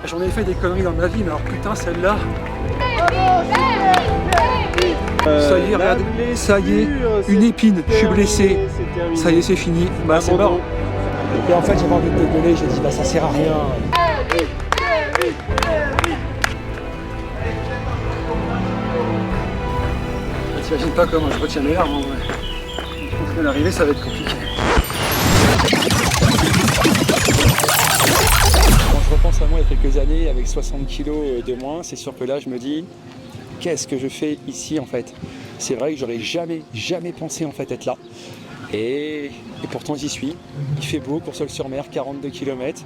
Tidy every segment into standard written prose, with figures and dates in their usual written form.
J'en ai fait des conneries dans ma vie, mais alors putain, celle-là. Ça y est, regarde, ça y est, une épine, je suis blessé. Ça y est, c'est fini. Bah, c'est mort. Et en fait, j'avais envie de dégueuler, j'ai dit, bah, ça sert à rien. T'imagines pas comment je retiens les larmes en vrai. Je pense que l'arrivée ça va être compliqué. Quand je repense à moi il y a quelques années avec 60 kilos de moins, c'est sûr que là je me dis qu'est-ce que je fais ici en fait. C'est vrai que j'aurais jamais pensé en fait être là. Et pourtant j'y suis. Il fait beau, Courseulles-sur-Mer, 42 km.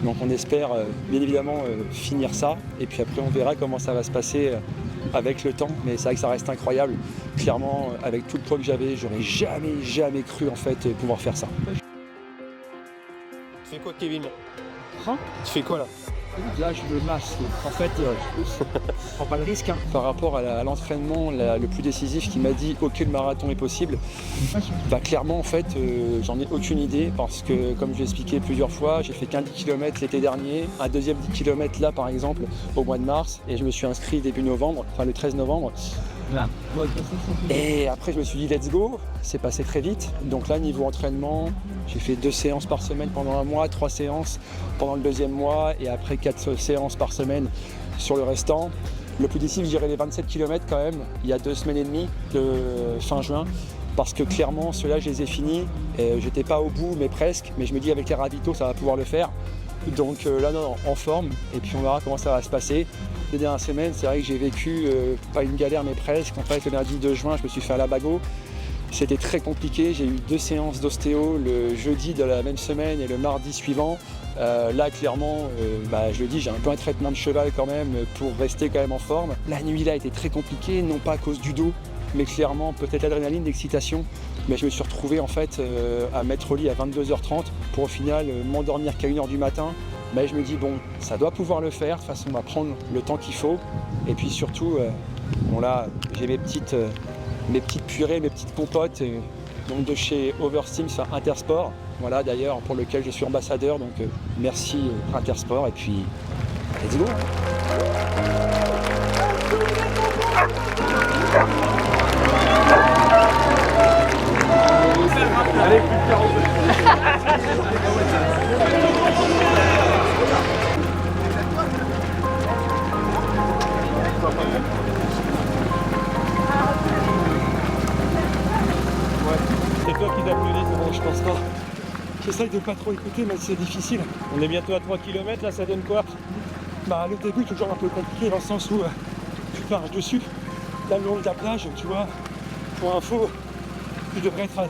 Donc on espère bien évidemment finir ça. Et puis après on verra comment ça va se passer avec le temps. Mais c'est vrai que ça reste incroyable. Clairement, avec tout le poids que j'avais, j'aurais jamais cru en fait pouvoir faire ça. Tu fais quoi, Kevin? Hein? Tu fais quoi là? Là, je me masse. En fait, je prends pas le risque. Hein. Par rapport à l'entraînement le plus décisif qui m'a dit ok, le marathon est possible, bah, clairement, en fait, j'en ai aucune idée parce que, comme je l'ai expliqué plusieurs fois, j'ai fait qu'un 10 km l'été dernier, un deuxième 10 km là, par exemple, au mois de mars, et je me suis inscrit début novembre, enfin le 13 novembre. Et après, je me suis dit let's go, c'est passé très vite. Donc là, niveau entraînement, j'ai fait 2 séances par semaine pendant un mois, 3 séances pendant le deuxième mois et après 4 séances par semaine sur le restant. Le plus difficile, je dirais les 27 km quand même, il y a 2 semaines et demie, de fin juin. Parce que clairement, ceux-là, je les ai finis. J'étais pas au bout, mais presque. Mais je me dis, avec les ravitaux, ça va pouvoir le faire. Donc là, non, en forme. Et puis on verra comment ça va se passer. Les dernières semaines, c'est vrai que j'ai vécu, pas une galère, mais presque. En fait, le lundi 2 juin, je me suis fait à la bago. C'était très compliqué. J'ai eu 2 séances d'ostéo le jeudi de la même semaine et le mardi suivant. Là, clairement, je le dis, j'ai un peu un traitement de cheval quand même pour rester quand même en forme. La nuit, là, a été très compliquée, non pas à cause du dos, mais clairement, peut-être l'adrénaline, l'excitation. Mais je me suis retrouvé en fait à mettre au lit à 22h30 pour au final m'endormir qu'à 1h du matin. Mais je me dis bon, ça doit pouvoir le faire, de toute façon on va prendre le temps qu'il faut. Et puis surtout, bon là, j'ai mes petites purées, mes petites compotes donc de chez Oversteam sur Intersport. Voilà d'ailleurs pour lequel je suis ambassadeur, donc merci Intersport et puis let's go. Allez, plus de 40. C'est toi qui t'applaudis, Je pense pas. J'essaye de pas trop écouter, mais c'est difficile. On est bientôt à 3 km là, ça donne quoi? Bah, le début est toujours un peu compliqué dans le sens où tu marches dessus, là le long de la plage, tu vois, pour info, je devais être à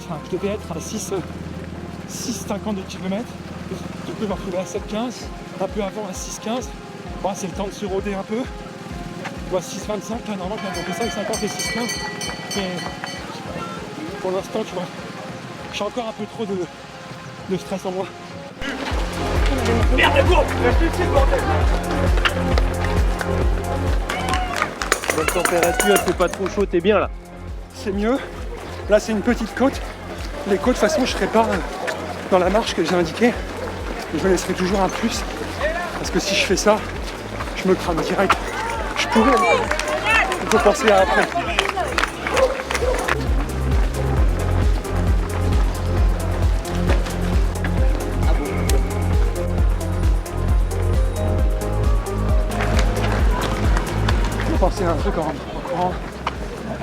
6,50 de km. Je peux me retrouver à 7,15, un peu avant à 6,15. Bon, c'est le temps de se rôder un peu. Je vois 6,25, là normalement je vais entre 5,50 et 6,15. Mais pour l'instant, tu vois, j'ai encore un peu trop de stress en moi. Merde, go! Réfléchis, bordel! Bonne température, c'est pas trop chaud, t'es bien là? C'est mieux. Là, c'est une petite côte. Les côtes, de toute façon, je serai pas dans la marche que j'ai indiquée. Je me laisserai toujours un plus. Parce que si je fais ça, je me crame direct. Je pourrais. Il faut penser à après. Penser à un truc en courant,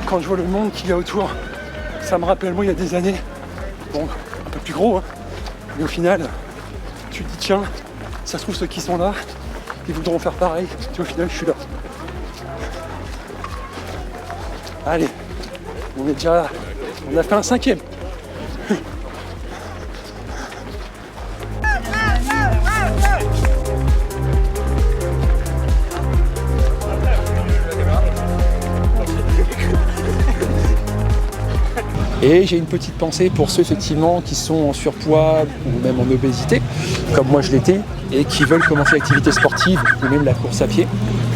quand je vois le monde qu'il y a autour, ça me rappelle moi il y a des années, bon un peu plus gros, hein, mais au final tu te dis tiens, ça se trouve ceux qui sont là, ils voudront faire pareil, puis au final je suis là. Allez, on est déjà là, on a fait un 5e. Et j'ai une petite pensée pour ceux effectivement qui sont en surpoids ou même en obésité, comme moi je l'étais, et qui veulent commencer l'activité sportive ou même la course à pied.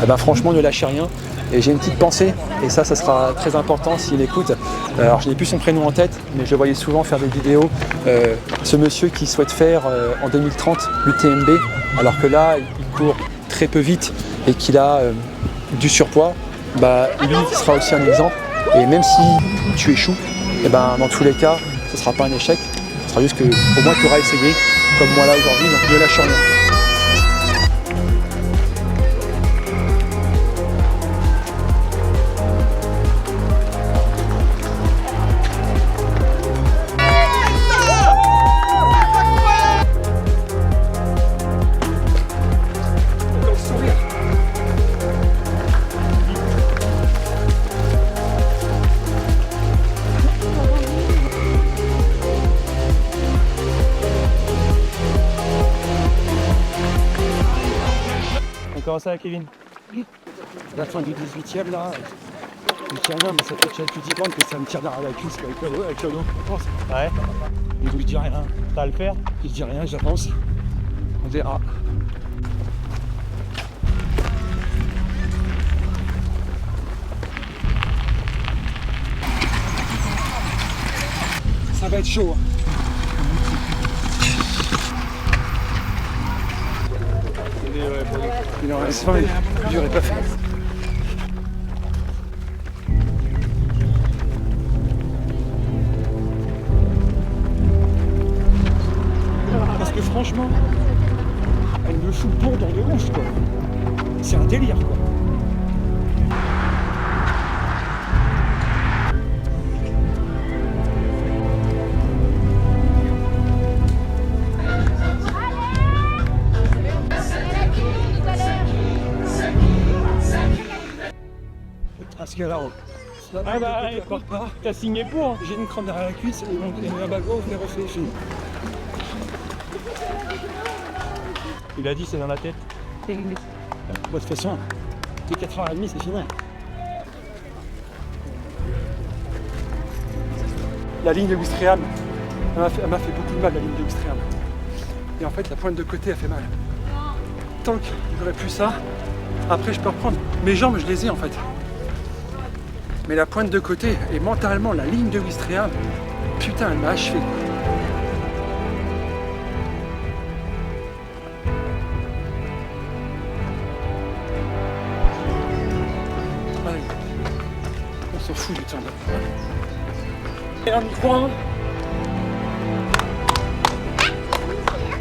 Eh ben, franchement, ne lâchez rien. Et j'ai une petite pensée, et ça sera très important s'il écoute. Alors je n'ai plus son prénom en tête, mais je le voyais souvent faire des vidéos. Ce monsieur qui souhaite faire en 2030 l'UTMB, alors que là, il court très peu vite et qu'il a du surpoids, bah, lui sera aussi un exemple. Et même si tu échoues, et ben, dans tous les cas, ce ne sera pas un échec. Ce sera juste que au moins tu auras essayé, comme moi là aujourd'hui, donc ne lâche rien. Comment ça, Kevin? La fin du 18e là, je me tiens bien, mais ça fait déjà plus de 10 ans que ça me tire derrière la cuisse avec le dos. Ouais. Et donc je dis rien. Ça va le faire? Je dis rien, j'avance. On verra. Ça va être chaud. Il en reste 20, le dur est pas fait. Parce que franchement, elle me fout le pont dans le ouf quoi. C'est un délire quoi. Parce que là, Ah bah, part pas. t'as signé pour hein. J'ai une crampe derrière la cuisse et donc un bagot, on est refait, fini. Il a dit c'est dans la tête. Bon, de toute façon, les 4h30 c'est fini. La ligne de Ouistreham, elle m'a fait beaucoup de mal la ligne de Ouistreham. Et en fait la pointe de côté a fait mal. Tant qu'il n'y aurait plus ça, après je peux reprendre. Mes jambes je les ai en fait. Mais la pointe de côté et mentalement la ligne de Ouistreham, putain elle m'a achevé. Allez, on s'en fout du temps là. Et on y croit hein.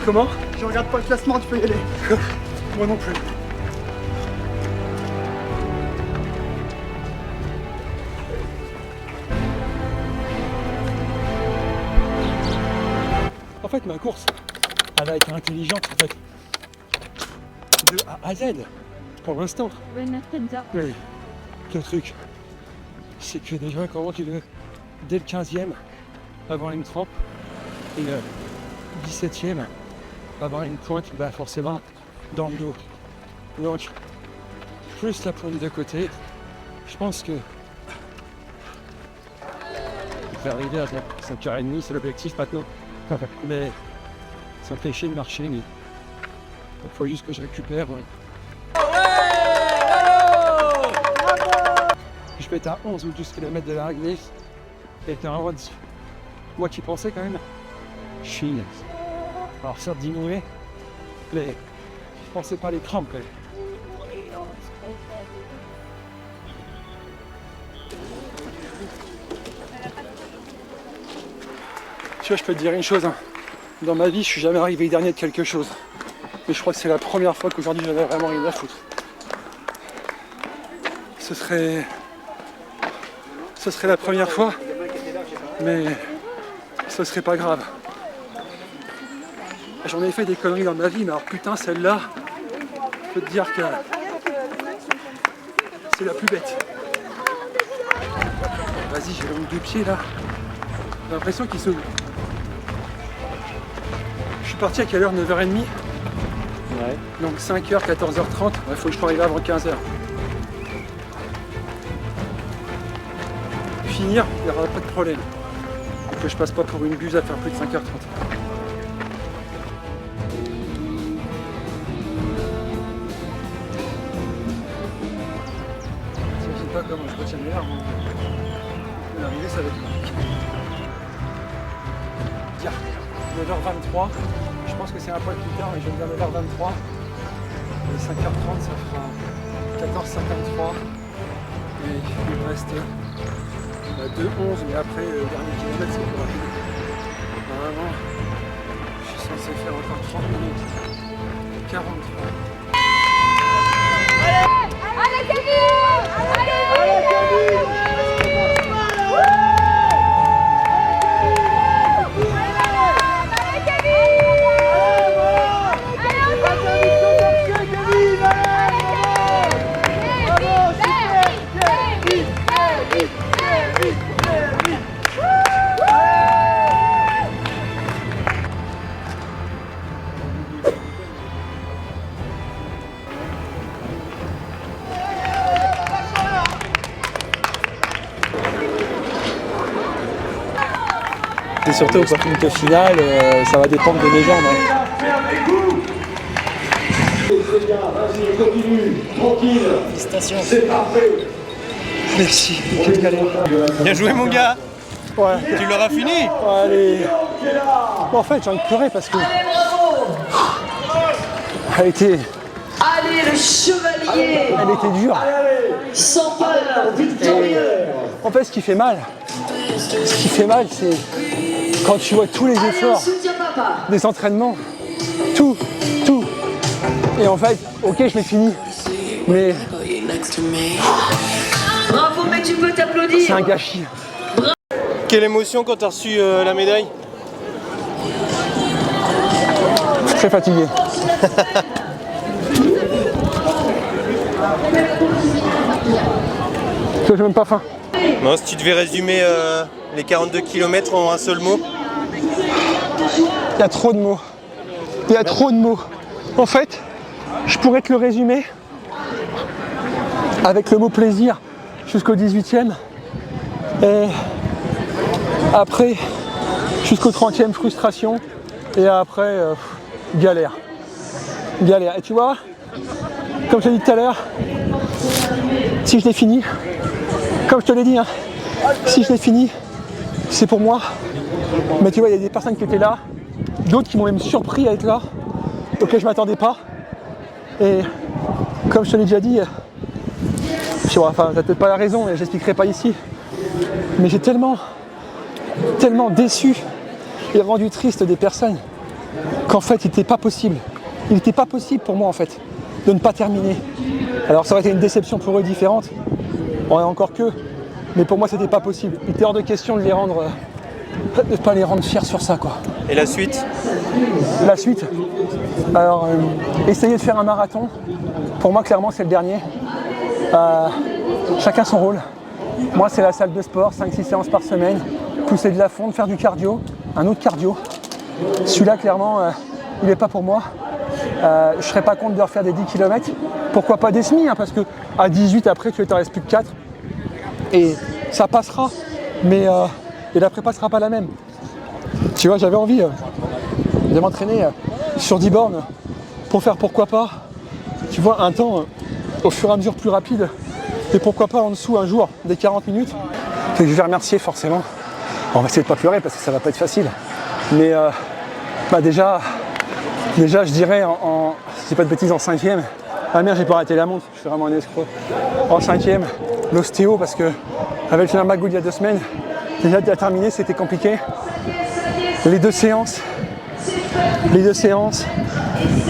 Comment? Je regarde pas le classement, tu peux y aller. Moi non plus. En fait, ma course, elle va être intelligente en fait. De A à Z, pour l'instant. Mais le truc, c'est que déjà, comment tu veux, dès le 15e, avoir une crampe, et le 17e, avoir une pointe, bah forcément, dans le dos. Donc, plus la pointe de côté, je pense que je vais arriver à 5h30, c'est l'objectif maintenant. Mais ça me fait chier de marcher, mais il faut juste que je récupère. Ouais. Je vais être à 11 ou 12 km de la réglisse et t'es en road. Moi qui pensais quand même, je suis. Alors certes diminué, mais je pensais pas les crampes quand même. Tu vois, je peux te dire une chose, hein. Dans ma vie, je suis jamais arrivé dernier de quelque chose. Mais je crois que c'est la première fois qu'aujourd'hui j'en ai vraiment rien à foutre. Ce serait la première fois, mais ce serait pas grave. J'en ai fait des conneries dans ma vie, mais alors putain, celle-là, je peux te dire que c'est la plus bête. Vas-y, j'ai le deux pieds là. J'ai l'impression qu'il s'ouvre. Je suis parti à quelle heure? 9h30. Ouais. Donc 5h, 14h30. Il faut que je sois arrivé avant 15h. Finir, il n'y aura pas de problème. que je passe pas pour une buse à faire plus de 5h30. Je sais pas comment je retiens les larmes. L'arrivée, ça va être compliqué. Tiens, 9h23. Je pense que c'est un poil plus tard, mais je vais me dire 9h23. Et 5h30, ça fera 14h53. Et il me reste 2h11, mais après le dernier kilomètre, c'est plus rapide. Normalement, je suis censé faire encore 30 minutes. 43. Allez Kevin! Allez Kevin! Et surtout au sprint final, ça va dépendre de mes jambes. Hein. Félicitations. Merci, quelle galère. Bien joué mon gars. Ouais. Tu l'auras fini. Allez. Bon, en fait, j'ai envie de pleurer parce que elle était Allez le chevalier, elle était dure. sans peur, victorieux. En fait, ce qui fait mal, c'est quand tu vois tous les Allez, on efforts soutient papa. des entraînements, tout. Et en fait, ok, je l'ai fini, mais Bravo, mais tu peux c'est t'applaudir. un gâchis. Quelle émotion quand t'as reçu la médaille. Très fatigué. J'ai même pas faim. Non, si tu devais résumer les 42 km en un seul mot. Il y a trop de mots. Il y a trop de mots. En fait, je pourrais te le résumer avec le mot plaisir jusqu'au 18e. Et après, jusqu'au 30e, frustration. Et après, galère. Galère. Et tu vois, comme je t'ai dit tout à l'heure, si je l'ai fini, comme je te l'ai dit, hein, si je l'ai fini, c'est pour moi. Mais tu vois, il y a des personnes qui étaient là, d'autres qui m'ont même surpris à être là, auxquels je ne m'attendais pas. Et comme je te l'ai déjà dit, tu vois, enfin, t'as peut-être pas la raison, et je l'expliquerai pas ici, mais j'ai tellement déçu et rendu triste des personnes qu'en fait, il n'était pas possible. Il n'était pas possible pour moi, en fait, de ne pas terminer. Alors, ça aurait été une déception pour eux différente, on est encore que, mais pour moi, c'était pas possible. Il était hors de question de les rendre, de pas les rendre fiers sur ça, quoi. Et la suite? La suite, alors essayer de faire un marathon, pour moi clairement c'est le dernier. Chacun son rôle. Moi c'est la salle de sport, 5-6 séances par semaine, pousser de la fonte, faire du cardio, un autre cardio. Celui-là clairement il n'est pas pour moi. Je ne serais pas contre de refaire des 10 km. Pourquoi pas des semi, hein, parce que à 18 après tu t'en restes plus que 4. Et ça passera, mais et la prépa ne sera pas la même. Tu vois, j'avais envie de m'entraîner sur 10 bornes pour faire pourquoi pas, tu vois, un temps au fur et à mesure plus rapide et pourquoi pas en dessous un jour des 40 minutes. Et je vais remercier forcément. On va essayer de pas pleurer parce que ça va pas être facile. Mais déjà je dirais si c'est pas de bêtises en 5e. Ah merde, j'ai pas arrêté la montre, je suis vraiment un escroc. En 5e, l'ostéo parce que avec le magouille il y a 2 semaines, déjà à terminer c'était compliqué. Les deux séances,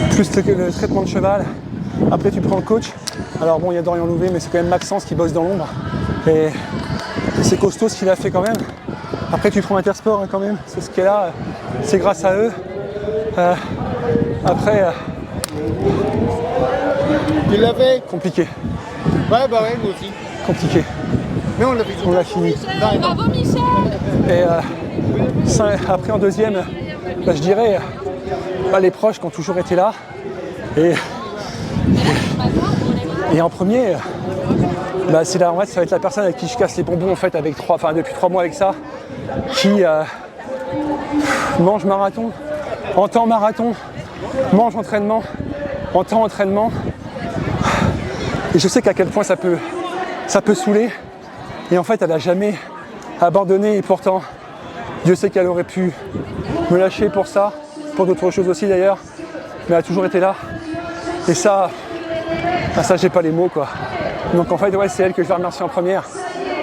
plus le traitement de cheval. Après tu prends le coach. Alors bon, il y a Dorian Louvet, mais c'est quand même Maxence qui bosse dans l'ombre. Et c'est costaud ce qu'il a fait quand même. Après tu prends Intersport hein, quand même, c'est ce qui est là, c'est grâce à eux. Après, Tu l'avais? compliqué, Ouais, bah ouais, moi aussi. compliqué. Mais on l'avait. On l'a fini. Bravo Michel! Et après en deuxième, je dirais, les proches qui ont toujours été là. Et en premier, c'est là, en fait, ça va être la personne avec qui je casse les bonbons en fait, depuis 3 mois avec ça, qui mange marathon, en temps marathon, mange entraînement, en temps entraînement. Et je sais qu'à quel point ça peut saouler. Et en fait, elle n'a jamais abandonné. Et pourtant, Dieu sait qu'elle aurait pu me lâcher pour ça, pour d'autres choses aussi d'ailleurs. Mais elle a toujours été là. Et ça, ça j'ai pas les mots quoi. Donc en fait, ouais, c'est elle que je vais remercier en première.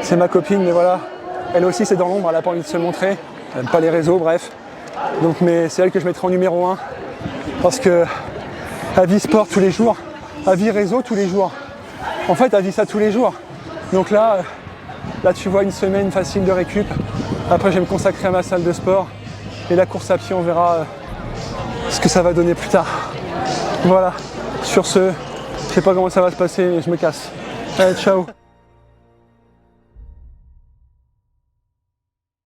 C'est ma copine, mais voilà. Elle aussi, c'est dans l'ombre, elle n'a pas envie de se montrer. Elle n'aime pas les réseaux, bref. Donc, mais c'est elle que je mettrai en numéro 1. Parce que elle vit sport tous les jours. Elle vit réseau tous les jours. En fait, elle vit ça tous les jours. Donc là, tu vois une semaine facile de récup. Après, je vais me consacrer à ma salle de sport. Et la course à pied, on verra ce que ça va donner plus tard. Voilà. Sur ce, je sais pas comment ça va se passer, mais je me casse. Allez, ciao.